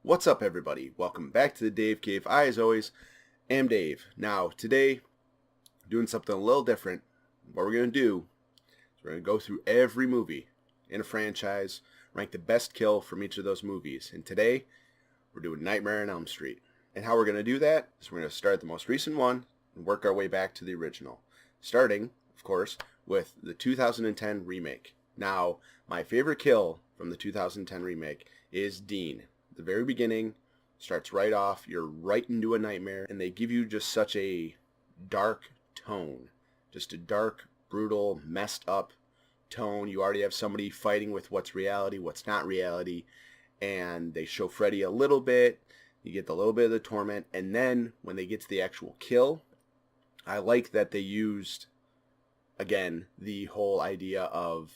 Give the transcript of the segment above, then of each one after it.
What's up, everybody? Welcome back to the Dave Cave. I, as always, am Dave. Now, today, doing something a little different. What we're going to do is we're going to go through every movie in a franchise, rank the best kill from each of those movies. And today, we're doing Nightmare on Elm Street. And how we're going to do that is we're going to start the most recent one and work our way back to the original. Starting, of course, with the 2010 remake. Now, my favorite kill from the 2010 remake is Dean. The very beginning starts right off, you're right into a nightmare, and they give you just such a dark tone. Just a dark, brutal, messed up tone. You already have somebody fighting with what's reality, what's not reality, and they show Freddy a little bit, you get a little bit of the torment, and then when they get to the actual kill, I like that they used, again, the whole idea of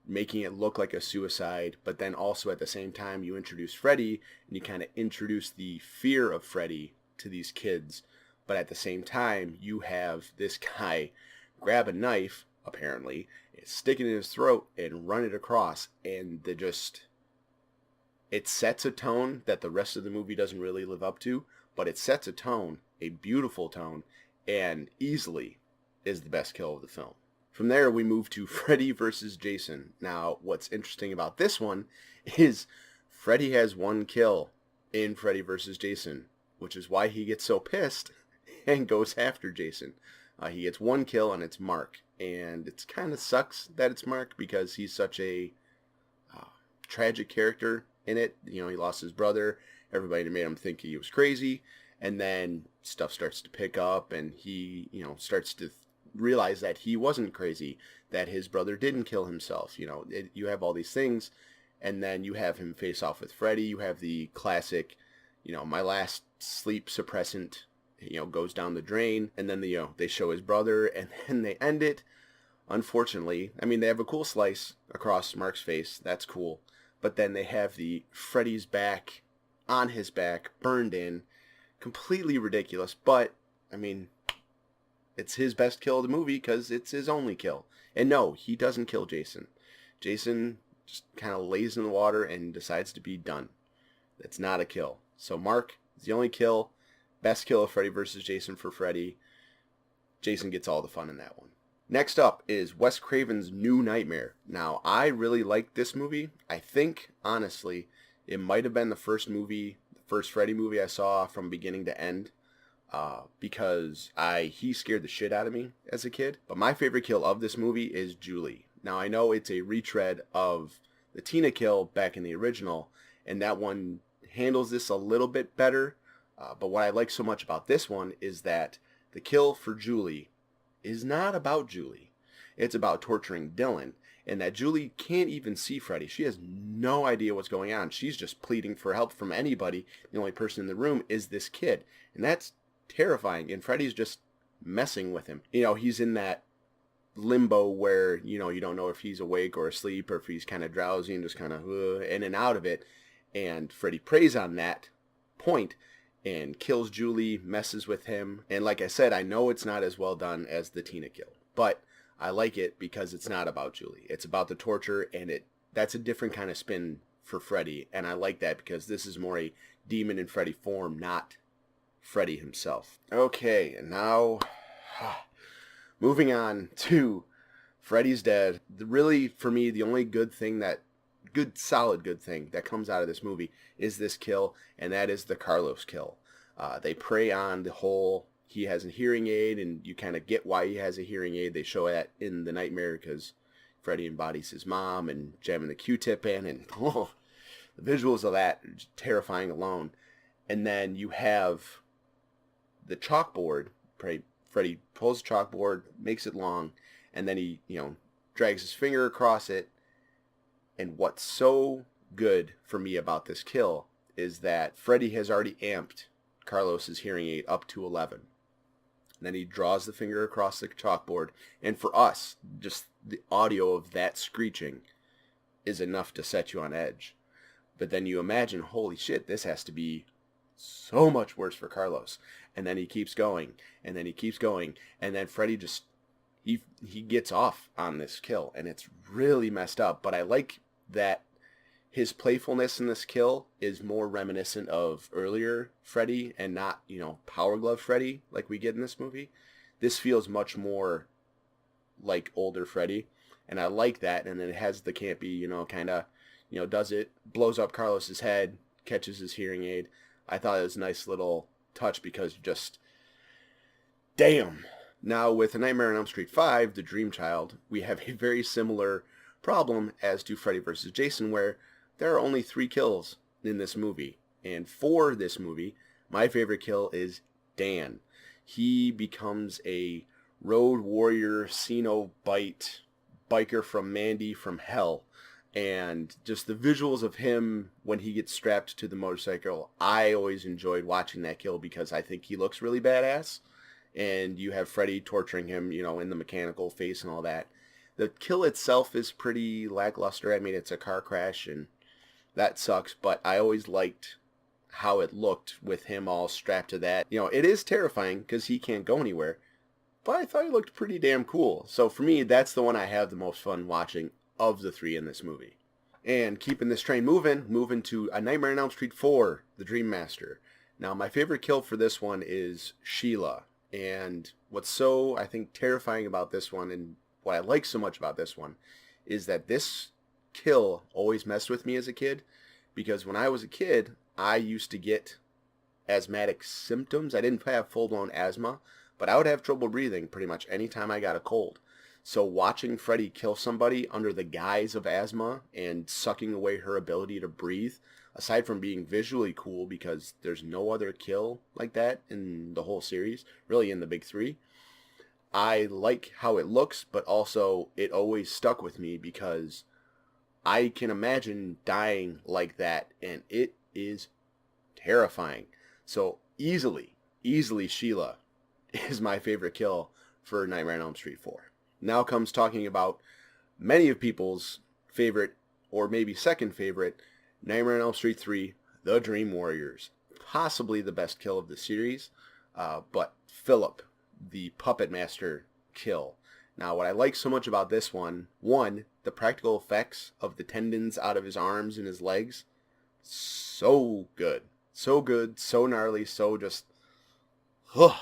making it look like a suicide, but then also at the same time you introduce Freddy and you kind of introduce the fear of Freddy to these kids, but at the same time you have this guy grab a knife, apparently, stick it in his throat and run it across, and it sets a tone that the rest of the movie doesn't really live up to, but it sets a tone, a beautiful tone, and easily is the best kill of the film. From there, we move to Freddy versus Jason. Now, what's interesting about this one is Freddy has one kill in Freddy versus Jason, which is why he gets so pissed and goes after Jason. He gets one kill, and it's Mark. And it kind of sucks that it's Mark because he's such a tragic character in it. You know, he lost his brother. Everybody made him think he was crazy. And then stuff starts to pick up, and he, starts to realize that he wasn't crazy, that his brother didn't kill himself. You have all these things, and then you have him face off with Freddy. You have the classic, my last sleep suppressant, goes down the drain, and then they show his brother, and then they end it. Unfortunately, they have a cool slice across Mark's face. That's cool. But then they have the Freddy's back, on his back, burned in. Completely ridiculous, but, it's his best kill of the movie because it's his only kill. And no, he doesn't kill Jason. Jason just kind of lays in the water and decides to be done. That's not a kill. So Mark is the only kill. Best kill of Freddy versus Jason for Freddy. Jason gets all the fun in that one. Next up is Wes Craven's New Nightmare. Now, I really liked this movie. I think, honestly, it might have been the first Freddy movie I saw from beginning to end. Because he scared the shit out of me as a kid. But my favorite kill of this movie is Julie. Now, I know it's a retread of the Tina kill back in the original, and that one handles this a little bit better. But what I like so much about this one is that the kill for Julie is not about Julie. It's about torturing Dylan, and that Julie can't even see Freddy. She has no idea what's going on. She's just pleading for help from anybody. The only person in the room is this kid, and that's terrifying, and Freddy's just messing with him. He's in that limbo where, you don't know if he's awake or asleep or if he's kind of drowsy and just kind of in and out of it, and Freddy preys on that point and kills Julie, messes with him, and like I said, I know it's not as well done as the Tina kill, but I like it because it's not about Julie. It's about the torture, and that's a different kind of spin for Freddy, and I like that because this is more a demon in Freddy form, not Freddy himself. Okay, and now moving on to Freddy's Dead. Really, for me, the only good thing that comes out of this movie is this kill, and that is the Carlos kill. They prey on the whole, he has a hearing aid, and you kind of get why he has a hearing aid. They show that in the nightmare because Freddy embodies his mom and jamming the Q-tip in, and the visuals of that are just terrifying alone. And then you have the chalkboard. Freddy pulls the chalkboard, makes it long, and then he, drags his finger across it. And what's so good for me about this kill is that Freddy has already amped Carlos's hearing aid up to 11. And then he draws the finger across the chalkboard, and for us, just the audio of that screeching is enough to set you on edge. But then you imagine, holy shit, this has to be so much worse for Carlos. And then he keeps going, and then he keeps going, and then Freddy just, he gets off on this kill, and it's really messed up. But I like that his playfulness in this kill is more reminiscent of earlier Freddy and not, Power Glove Freddy like we get in this movie. This feels much more like older Freddy, and I like that. And then it has the campy, kind of, does it, blows up Carlos's head, catches his hearing aid. I thought it was a nice little touch because just, damn. Now with A Nightmare on Elm Street 5, The Dream Child, we have a very similar problem as to Freddy vs. Jason, where there are only 3 kills in this movie. And for this movie, my favorite kill is Dan. He becomes a road warrior, Cenobite, biker from Mandy from hell. And just the visuals of him when he gets strapped to the motorcycle, I always enjoyed watching that kill because I think he looks really badass. And you have Freddy torturing him, in the mechanical face and all that. The kill itself is pretty lackluster. I mean, it's a car crash and that sucks, but I always liked how it looked with him all strapped to that. It is terrifying because he can't go anywhere, but I thought he looked pretty damn cool. So for me, that's the one I have the most fun watching of the 3 in this movie. And keeping this train moving to A Nightmare on Elm Street 4, The Dream Master. Now, my favorite kill for this one is Sheila. And what's so, I think, terrifying about this one, and what I like so much about this one, is that this kill always messed with me as a kid, because when I was a kid, I used to get asthmatic symptoms. I didn't have full-blown asthma, but I would have trouble breathing pretty much anytime I got a cold. So watching Freddy kill somebody under the guise of asthma and sucking away her ability to breathe, aside from being visually cool, because there's no other kill like that in the whole series, really in the big 3, I like how it looks, but also it always stuck with me because I can imagine dying like that, and it is terrifying. So easily Sheila is my favorite kill for Nightmare on Elm Street 4. Now comes talking about many of people's favorite, or maybe second favorite, Nightmare on Elm Street 3, The Dream Warriors. Possibly the best kill of the series, but Philip, the Puppet Master kill. Now, what I like so much about this one, the practical effects of the tendons out of his arms and his legs, so good. So good, so gnarly, so just, ugh.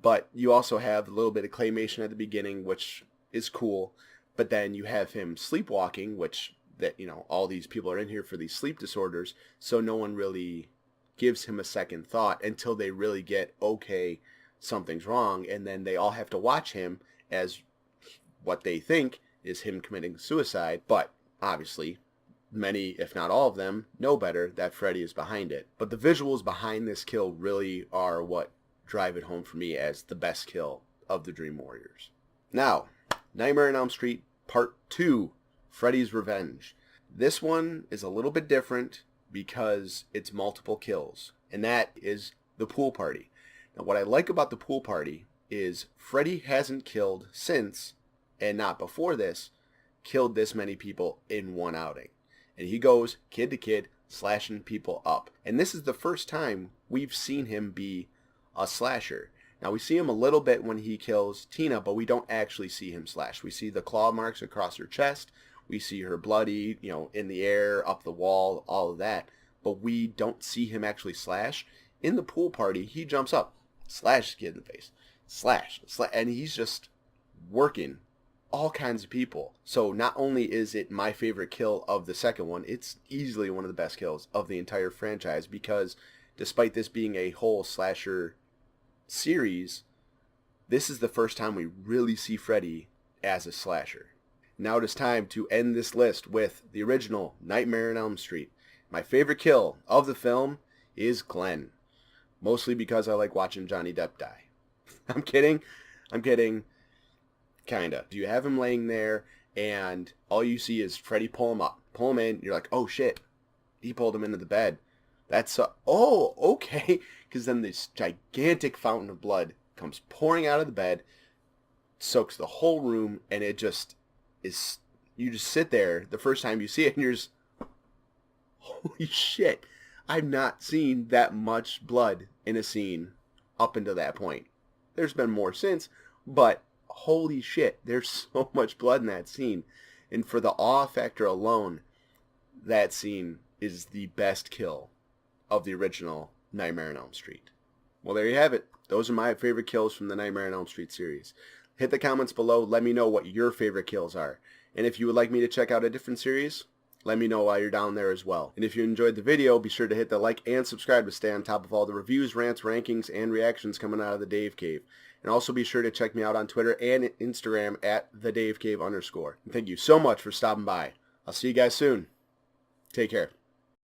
But you also have a little bit of claymation at the beginning, which is cool. But then you have him sleepwalking, which, all these people are in here for these sleep disorders, so no one really gives him a second thought until they really get, okay, something's wrong, and then they all have to watch him as what they think is him committing suicide. But obviously, many, if not all of them, know better that Freddy is behind it. But the visuals behind this kill really are what drive it home for me as the best kill of the Dream Warriors. Now, Nightmare on Elm Street Part 2, Freddy's Revenge. This one is a little bit different because it's multiple kills, and that is the pool party. Now, what I like about the pool party is Freddy hasn't killed since, and not before this, killed this many people in one outing. And he goes kid to kid, slashing people up. And this is the first time we've seen him be a slasher. Now, we see him a little bit when he kills Tina, but we don't actually see him slash. We see the claw marks across her chest. We see her bloody, in the air, up the wall, all of that. But we don't see him actually slash. In the pool party, he jumps up, slashes kid in the face, slash, and he's just working all kinds of people. So not only is it my favorite kill of the second one, it's easily one of the best kills of the entire franchise, because despite this being a whole slasher series, this is the first time we really see Freddy as a slasher. Now it is time to end this list with the original Nightmare on Elm Street. My favorite kill of the film is Glenn. Mostly because I like watching Johnny Depp die. I'm kidding. Kinda. You have him laying there, and all you see is Freddy pull him up. Pull him in, you're like, oh shit. He pulled him into the bed. That's oh, okay. Because then this gigantic fountain of blood comes pouring out of the bed, soaks the whole room, and it just is, you just sit there the first time you see it, and you're just, holy shit. I've not seen that much blood in a scene up until that point. There's been more since, but holy shit, there's so much blood in that scene. And for the awe factor alone, that scene is the best kill of the original Nightmare on Elm Street. Well, there you have it. Those are my favorite kills from the Nightmare on Elm Street series. Hit the comments below. Let me know what your favorite kills are. And if you would like me to check out a different series, let me know while you're down there as well. And if you enjoyed the video, be sure to hit the like and subscribe to stay on top of all the reviews, rants, rankings, and reactions coming out of the Dave Cave. And also be sure to check me out on Twitter and Instagram at @TheDaveCave_. And thank you so much for stopping by. I'll see you guys soon. Take care.